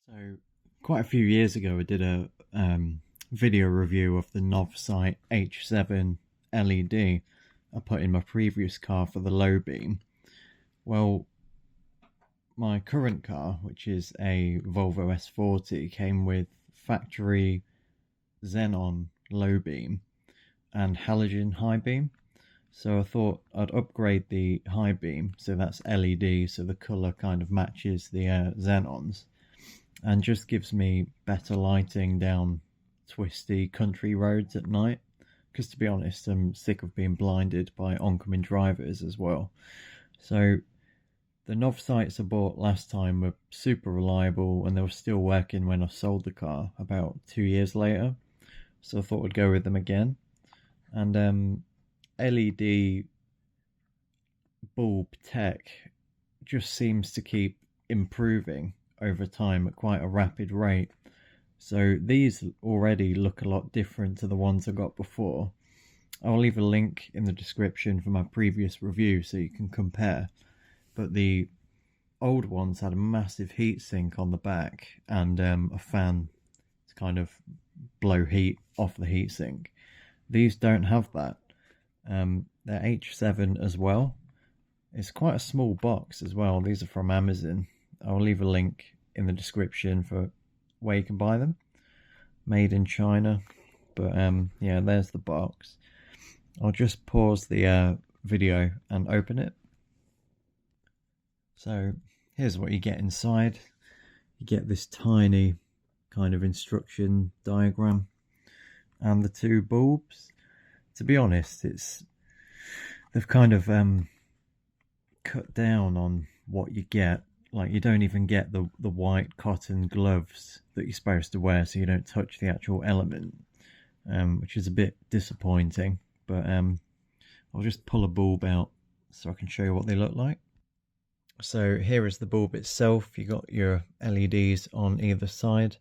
So quite a few years ago, I did a video review of the Novsight H7 LED I put in my previous car for the low beam. Well, my current car, which is a Volvo S40, came with factory xenon low beam and halogen high beam. So I thought I'd upgrade the high beam, so that's LED, so the colour kind of matches the xenons, and just gives me better lighting down twisty country roads at night. Because to be honest, I'm sick of being blinded by oncoming drivers as well. So the Novsights I bought last time were super reliable, and they were still working when I sold the car about 2 years later. So I thought I'd go with them again. And LED bulb tech just seems to keep improving over time at quite a rapid rate. So these already look a lot different to the ones I got before. I'll leave a link in the description for my previous review so you can compare. But the old ones had a massive heatsink on the back and a fan to kind of blow heat off the heatsink. These don't have that. They're H7 as well. It's quite a small box as well. These are from Amazon. I'll leave a link in the description for where you can buy them. Made in China. But yeah, there's the box. I'll just pause the video and open it. So here's what you get inside. You get this tiny kind of instruction diagram and the two bulbs. To be honest, they've kind of cut down on what you get. Like, you don't even get the white cotton gloves that you're supposed to wear, so you don't touch the actual element, which is a bit disappointing. But I'll just pull a bulb out so I can show you what they look like. So here is the bulb itself. You got your LEDs on either side,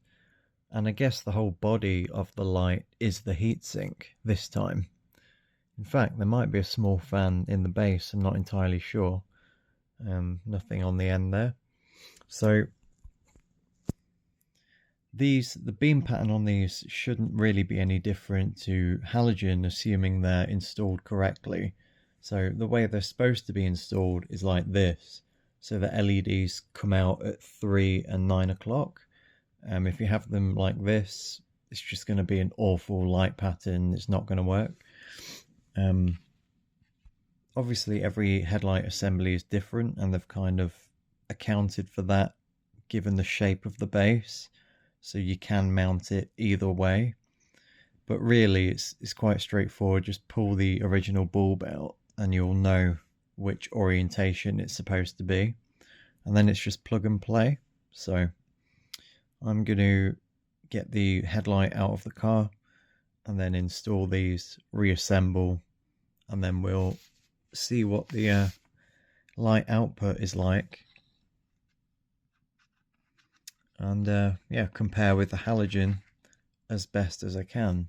and I guess the whole body of the light is the heatsink this time. In fact, there might be a small fan in the base, I'm not entirely sure. Nothing on the end there. So the beam pattern on these shouldn't really be any different to halogen, assuming they're installed correctly. So the way they're supposed to be installed is like this. So the LEDs come out at 3 and 9 o'clock. If you have them like this, it's just going to be an awful light pattern. It's not going to work. Obviously every headlight assembly is different, and they've kind of accounted for that given the shape of the base, so you can mount it either way. But really it's quite straightforward. Just pull the original bulb out and you'll know which orientation it's supposed to be, and then it's just plug and play. So I'm going to get the headlight out of the car and then install these, reassemble, and then we'll see what the light output is like, and yeah, compare with the halogen as best as I can.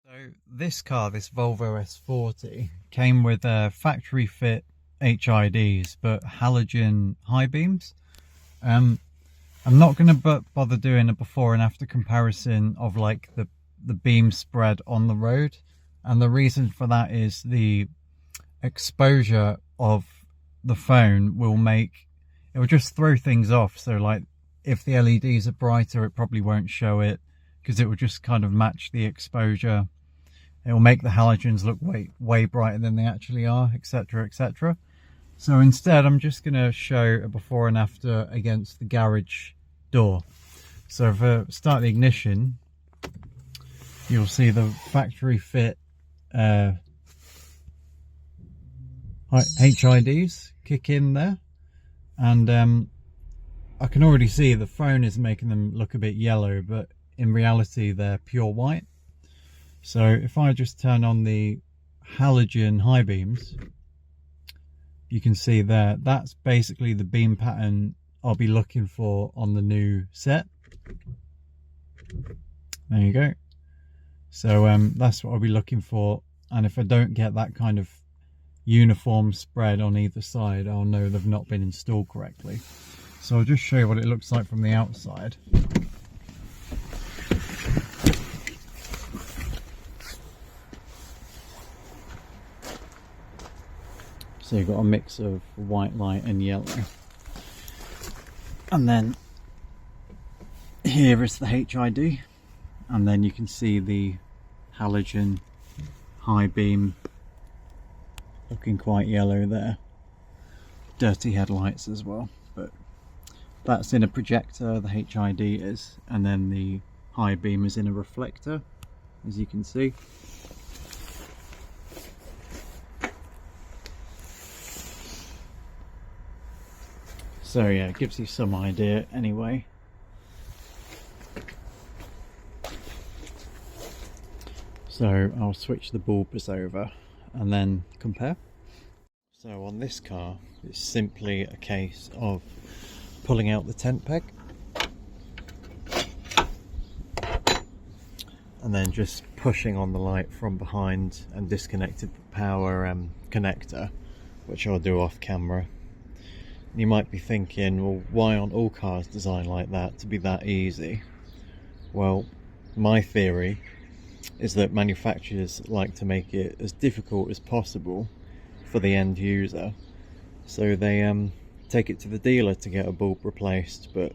So this car, this Volvo S40, came with factory fit HIDs but halogen high beams. I'm not going to bother doing a before and after comparison of like the beam spread on the road, and the reason for that is the exposure of the phone it will just throw things off. So like if the LEDs are brighter, it probably won't show it because it will just kind of match the exposure. It will make the halogens look way brighter than they actually are, etc, etc. So instead I'm just going to show a before and after against the garage door. So if I start the ignition, you'll see the factory fit HIDs kick in there, and I can already see the phone is making them look a bit yellow, but in reality they're pure white. So if I just turn on the halogen high beams, you can see there, that's basically the beam pattern I'll be looking for on the new set. There you go. So that's what I'll be looking for, and if I don't get that kind of uniform spread on either side, I'll know they've not been installed correctly. So I'll just show you what it looks like from the outside. So you've got a mix of white light and yellow. And then here is the HID. And then you can see the halogen high beam looking quite yellow there. Dirty headlights as well, but that's in a projector, the HID is, and then the high beam is in a reflector, as you can see. So yeah, it gives you some idea anyway. So I'll switch the bulbs over and then compare. So on this car, it's simply a case of pulling out the tent peg and then just pushing on the light from behind and disconnected the power connector, which I'll do off camera. You might be thinking, well, why aren't all cars designed like that to be that easy? Well, my theory is that manufacturers like to make it as difficult as possible for the end user, so they take it to the dealer to get a bulb replaced, but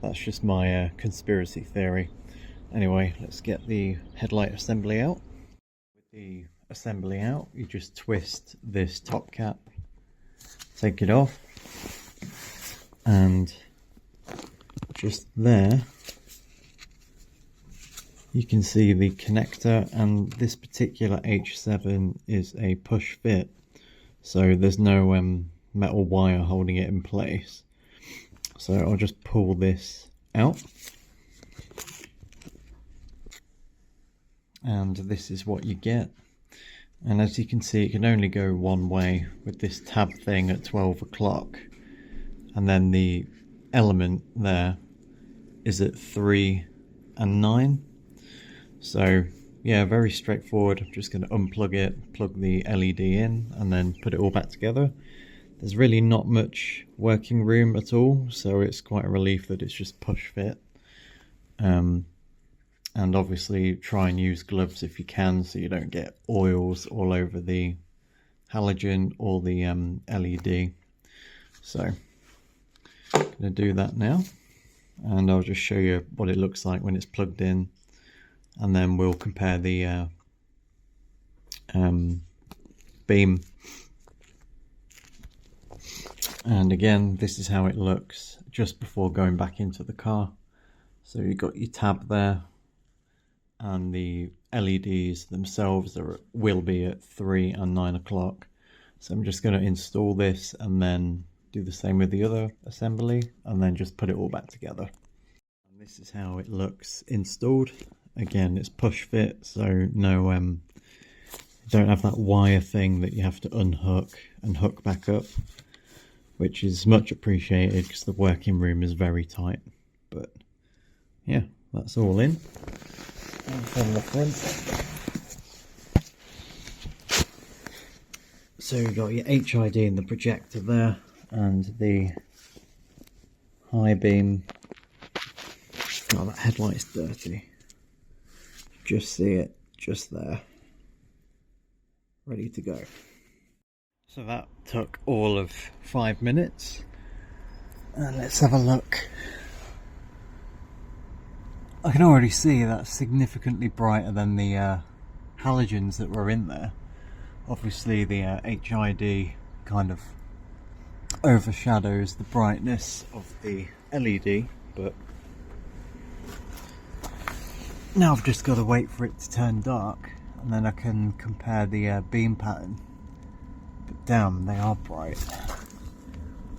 that's just my conspiracy theory. Anyway, let's get the headlight assembly out. With the assembly out, you just twist this top cap, take it off, and just there you can see the connector, and this particular H7 is a push fit, so there's no metal wire holding it in place. So I'll just pull this out, and this is what you get. And as you can see, it can only go one way with this tab thing at 12 o'clock, and then the element there is at 3 and 9. So yeah, very straightforward. I'm just going to unplug it, plug the LED in, and then put it all back together. There's really not much working room at all, so it's quite a relief that it's just push fit. And obviously try and use gloves if you can, so you don't get oils all over the halogen or the LED. So I'm going to do that now, and I'll just show you what it looks like when it's plugged in, and then we'll compare the beam. And again, this is how it looks just before going back into the car. So you've got your tab there, and the LEDs themselves will be at 3 and 9 o'clock. So I'm just going to install this and then do the same with the other assembly, and then just put it all back together. And this is how it looks installed. Again, it's push fit, so no, don't have that wire thing that you have to unhook and hook back up, which is much appreciated because the working room is very tight. But yeah, that's all in. And from the front, so you've got your HID and the projector there, and the high beam. Oh, that headlight's dirty. Just see it, just there, ready to go. So that took all of 5 minutes, and let's have a look. I can already see that's significantly brighter than the halogens that were in there. Obviously the HID kind of overshadows the brightness of the LED, but now I've just got to wait for it to turn dark, and then I can compare the beam pattern. But damn, they are bright.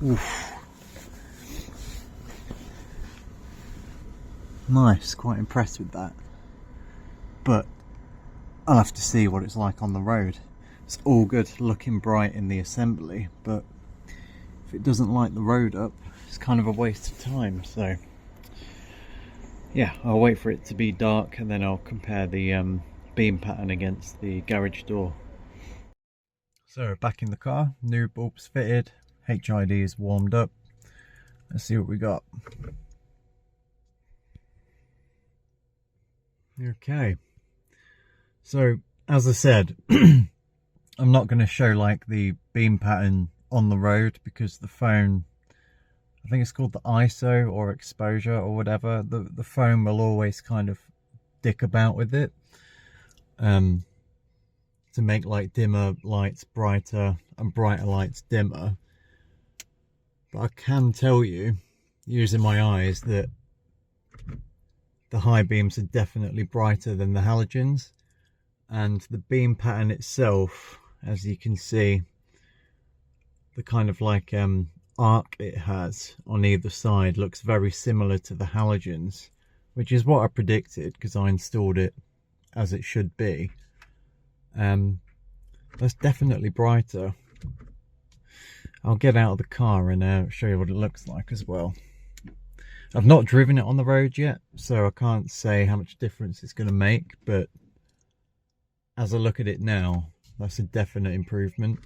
Oof. Nice, quite impressed with that. But I'll have to see what it's like on the road. It's all good looking bright in the assembly, but if it doesn't light the road up, it's kind of a waste of time. So yeah, I'll wait for it to be dark, and then I'll compare the beam pattern against the garage door. So back in the car, new bulbs fitted, HID is warmed up. Let's see what we got. Okay, so as I said, I'm not going to show like the beam pattern on the road because the phone, I think it's called the ISO or exposure or whatever, the phone will always kind of dick about with it to make like dimmer lights brighter and brighter lights dimmer. But I can tell you, using my eyes, that the high beams are definitely brighter than the halogens, and the beam pattern itself, as you can see, the kind of like arc it has on either side looks very similar to the halogens, which is what I predicted because I installed it as it should be. That's definitely brighter. I'll get out of the car and show you what it looks like as well. I've not driven it on the road yet, so I can't say how much difference it's going to make, but as I look at it now, that's a definite improvement.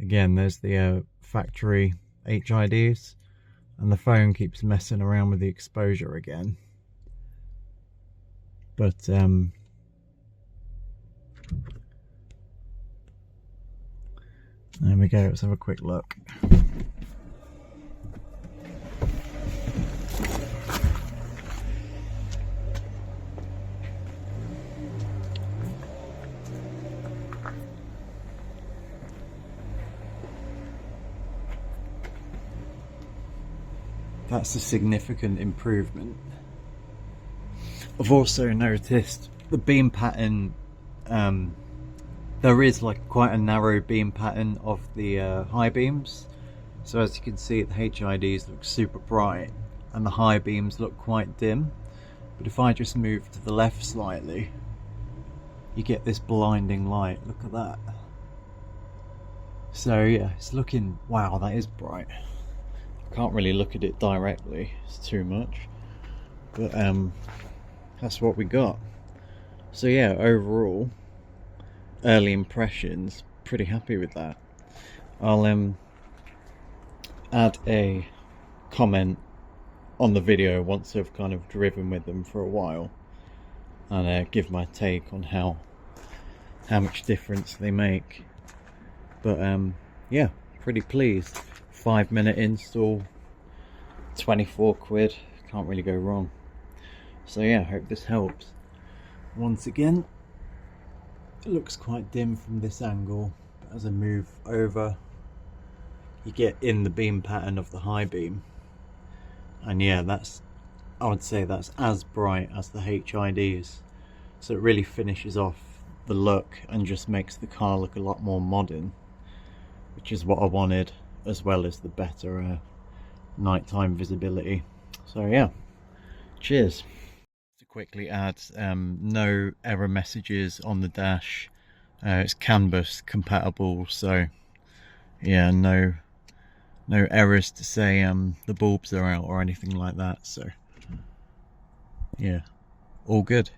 Again, there's the factory HIDs, and the phone keeps messing around with the exposure again. But there we go, let's have a quick look. That's a significant improvement. I've also noticed the beam pattern, there is like quite a narrow beam pattern of the high beams. So as you can see, the HIDs look super bright and the high beams look quite dim. But if I just move to the left slightly, you get this blinding light. Look at that. So yeah, it's looking, wow, that is bright. I can't really look at it directly, it's too much, but that's what we got. So yeah, overall, early impressions, pretty happy with that. I'll add a comment on the video once I've kind of driven with them for a while and give my take on how much difference they make. But yeah, pretty pleased. 5-minute install, 24 quid, can't really go wrong. So yeah, hope this helps. Once again, it looks quite dim from this angle, but as I move over, you get in the beam pattern of the high beam. And yeah, that's, I would say that's as bright as the HIDs. So it really finishes off the look and just makes the car look a lot more modern, which is what I wanted, as well as the better nighttime visibility. So yeah, cheers. To quickly add, no error messages on the dash. It's CAN bus compatible, so yeah, no errors to say the bulbs are out or anything like that. So yeah, all good.